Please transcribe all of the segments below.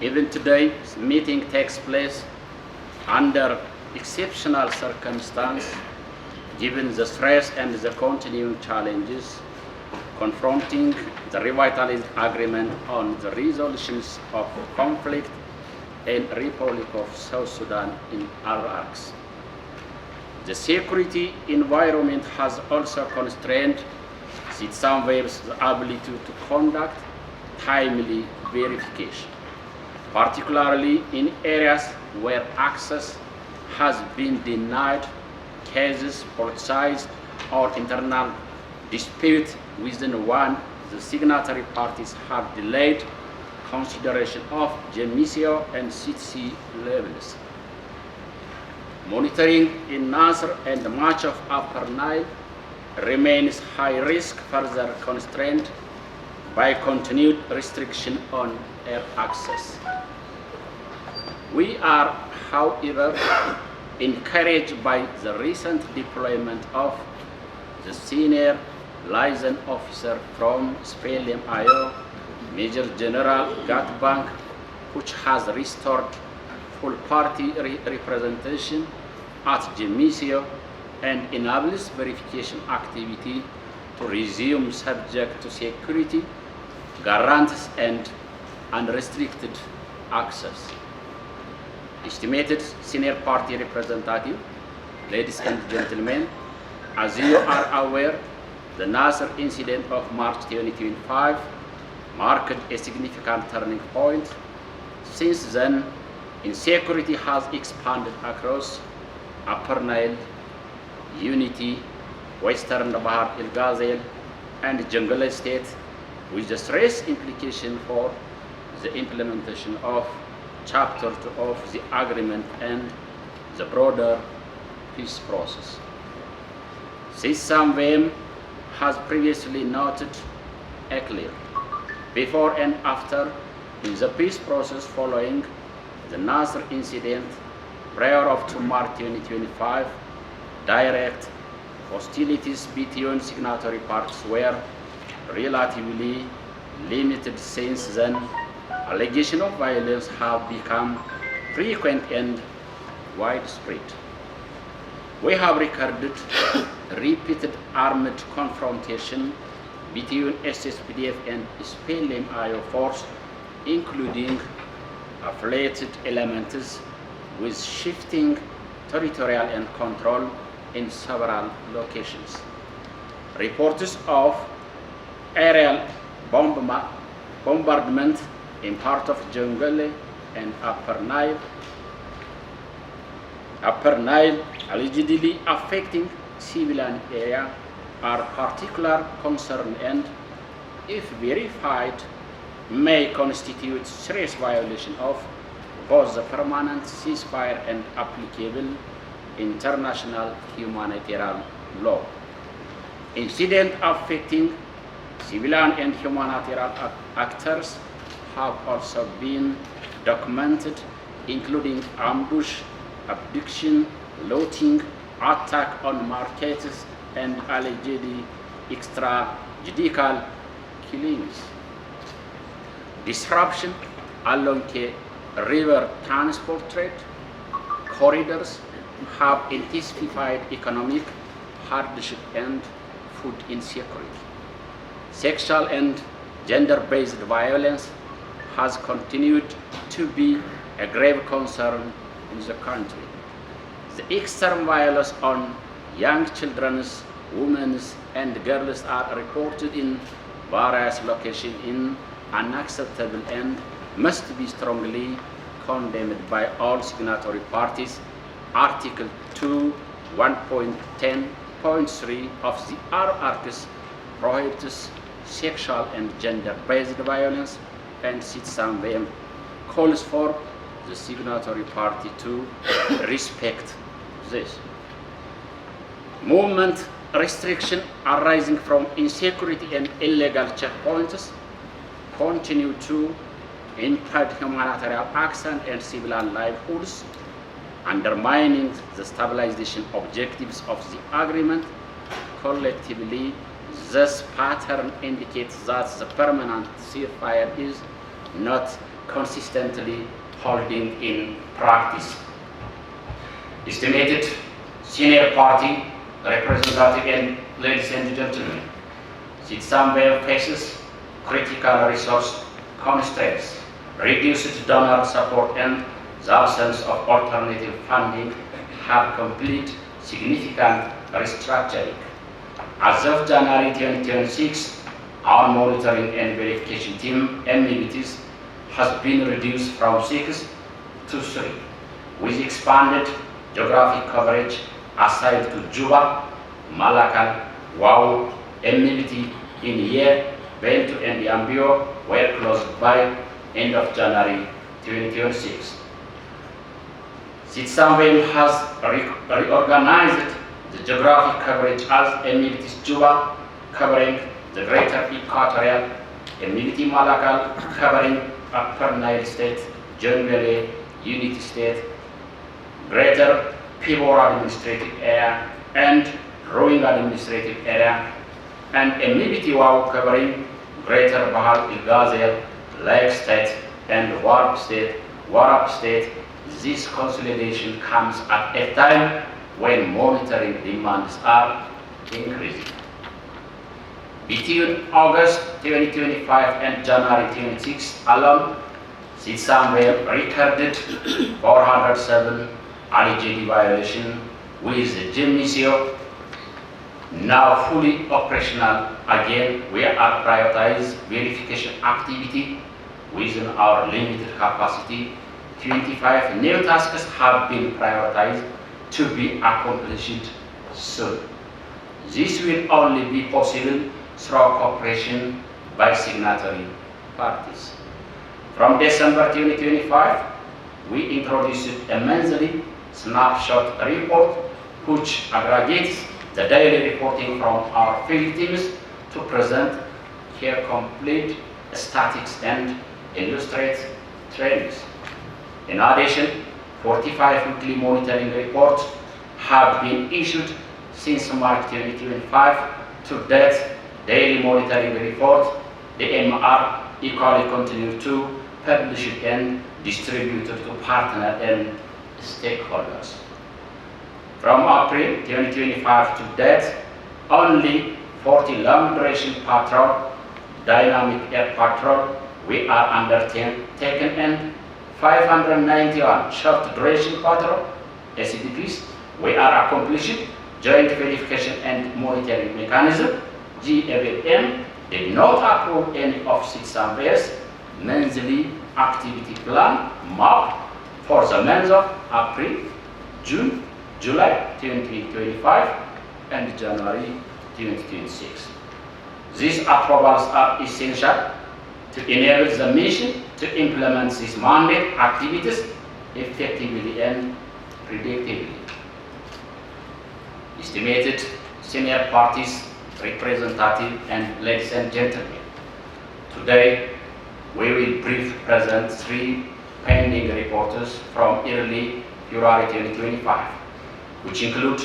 Even today, the meeting takes place under exceptional circumstances, given the stress and the continuing challenges confronting the revitalized agreement on the resolutions of conflict in Republic of South Sudan in RRCs. The security environment has also constrained CTSAMVM's ability to conduct timely verification, particularly in areas where access has been denied, cases politicized, or internal dispute within one, the signatory parties have delayed consideration of GMISIO and CTC levels. Monitoring in Nasr and much of Upper Nile remains high risk, further constrained by continued restriction on air access. We are, however, encouraged by the recent deployment of the senior liaison officer from CTSAMVM, Major General Gatbank, which has restored full party representation at GMISIO and enables verification activity to resume subject to security, guarantees, and unrestricted access. Estimated senior party representative, ladies and gentlemen, as you are aware, the Nasr incident of March 2025 marked a significant turning point. Since then, insecurity has expanded across Upper Nile, Unity, Western Bahar el Ghazal, and Jungle State, with the stress implication for the implementation of Chapter 2 of the agreement and the broader peace process. CTSAMVM has previously noted a clear before and after in the peace process following the Nasr incident. Prior to March 2025, direct hostilities between signatory parties were relatively limited. Since then, allegations of violence have become frequent and widespread. We have recorded repeated armed confrontation between SSPDF and CTSAMVM force, including affiliated elements, with shifting territorial and control in several locations. Reports of aerial bombardment in part of Jungle and Upper Nile allegedly affecting civilian area are particular concern and, if verified, may constitute serious violation of both the permanent ceasefire and applicable international humanitarian law. Incidents affecting civilian and humanitarian actors have also been documented, including ambush, abduction, looting, attack on markets, and allegedly extrajudicial killings. Disruption along a river transport trade corridors have intensified economic hardship and food insecurity. Sexual and gender-based violence has continued to be a grave concern in the country. The extreme violence on young children, women, and girls are reported in various locations in unacceptable and must be strongly condemned by all signatory parties. Article 2, 1.10.3 of the RRCs prohibits sexual and gender-based violence, and CTSAMVM calls for the signatory party to respect this. Movement restriction arising from insecurity and illegal checkpoints continue to impede humanitarian action and civilian livelihoods, undermining the stabilization objectives of the agreement. Collectively, this pattern indicates that the permanent ceasefire is not consistently holding in practice. Estimated senior party representative and ladies and gentlemen, CTSAMVM faces critical resource constraints, reduced donor support, and the absence of alternative funding have complete significant restructuring. As of January 2026, our monitoring and verification team activities has been reduced from 6 to 3, with expanded geographic coverage assigned to Juba, Malakal, Wau, Emility, Inie, Bentu, and Yambio were closed by end of January 2026. CTSAMVM has reorganized the geographic coverage as Emility Juba, covering the greater Equatorial, Emility Malakal, covering Upper Nile State, Jonglei Unity State, Greater Pibor Administrative Area, and Rowing Administrative Area, and Emility Wau covering Greater Bahar El-Ghazal, Lake State, and Warab State. This consolidation comes at a time when monitoring demands are increasing. Between August 2025 and January 2026 alone, CTSAMVM recorded 407 LGD violations, with the Gemisio now fully operational. Again, we are prioritizing verification activity within our limited capacity. 25 new tasks have been prioritized to be accomplished soon. This will only be possible through cooperation by signatory parties. From December 2025, we introduced a monthly snapshot report which aggregates the daily reporting from our field teams to present here complete statistics and illustrate trends. In addition, 45 weekly monitoring reports have been issued since March 2025. To date, daily monitoring report, the MR, equally continue to publish and distribute to partners and stakeholders. From April 2025 to date, only 40 long-duration patrol, dynamic air patrol, we are undertaken, and 591 short-duration patrol, SCDPs, we are accomplishing. Joint verification and monitoring mechanism, GFM, did not approve any of CTSAMVM's monthly activity plan map for the months of April, June, July 2025, and January 2026. These approvals are essential to enable the mission to implement these mandate activities effectively and predictably. Estimated senior parties, representative, and ladies and gentlemen, today we will briefly present 3 pending reports from early February 2025, which include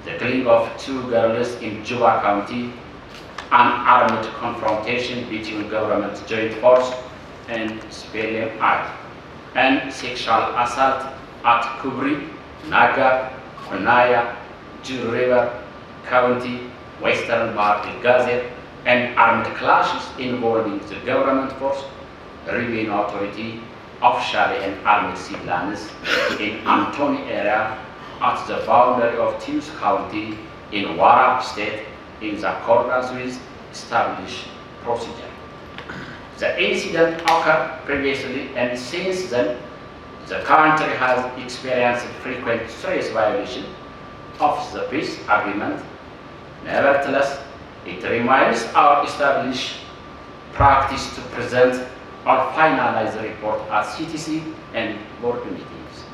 the killing of 2 girls in Juba County, an armed confrontation between government joint force and civilian army, and sexual assault at Kubri, Naga, Konaya, Juba River County, Western Bahar El-Ghazal, and armed clashes involving the government force, revenue authority, official and armed civilians in Antony area at the boundary of Tims County in Warab State in accordance with established procedure. The incident occurred previously, and since then, the country has experienced frequent serious violations of the peace agreement. Nevertheless, it remains our established practice to present or finalize the report at CTC and board meetings.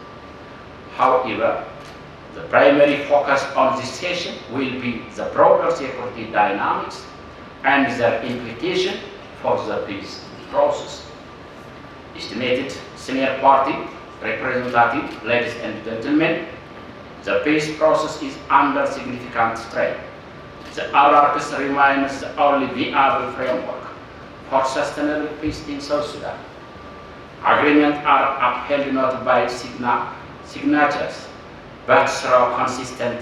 However, the primary focus on this session will be the broader security dynamics and their implication for the peace process. Estimated senior party representative, ladies and gentlemen, the peace process is under significant strain. The RRPs remains the only viable framework for sustainable peace in South Sudan. Agreements are upheld not by signatures, but through consistent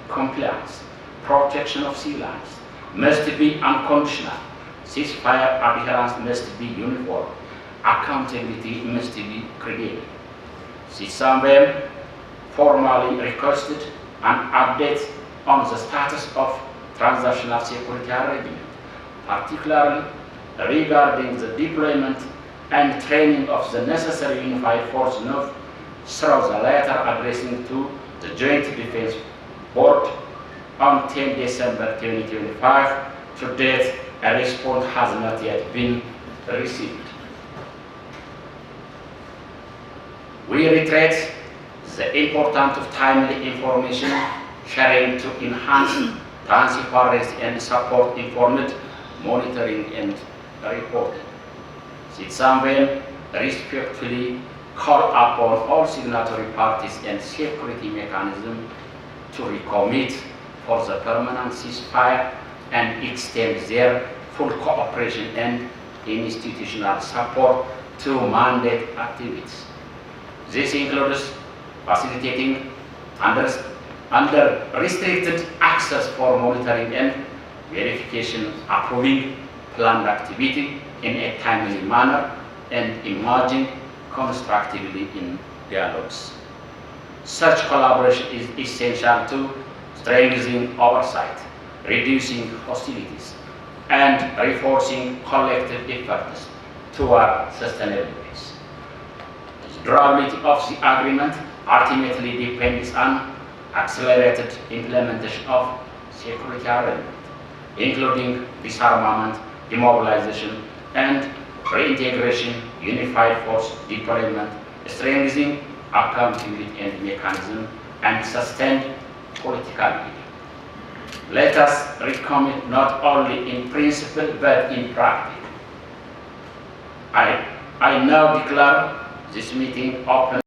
compliance. Protection of sea lines must be unconditional. Ceasefire adherence must be uniform. Accountability must be credible. CTSAMVM formally requested an update on the status of transnational security arrangement, particularly regarding the deployment and training of the necessary unified force north through the letter addressing to the Joint Defense Board on 10 December 2025. To date, a response has not yet been received. We reiterate the importance of timely information sharing to enhance transparency and support informed monitoring and reporting. CTSAMVM respectfully call upon all signatory parties and security mechanisms to recommit for the permanent ceasefire and extend their full cooperation and institutional support to mandate activities. This includes facilitating under restricted access for monitoring and verification, approving planned activity in a timely manner, and emerging constructively in dialogues. Such collaboration is essential to strengthening oversight, reducing hostilities, and reinforcing collective efforts toward sustainable peace. The durability of the agreement ultimately depends on accelerated implementation of security arrangement, including disarmament, demobilization, and reintegration, unified force deployment, strengthening accountability and mechanism, and sustained political will. Let us recommit not only in principle but in practice. I now declare this meeting open.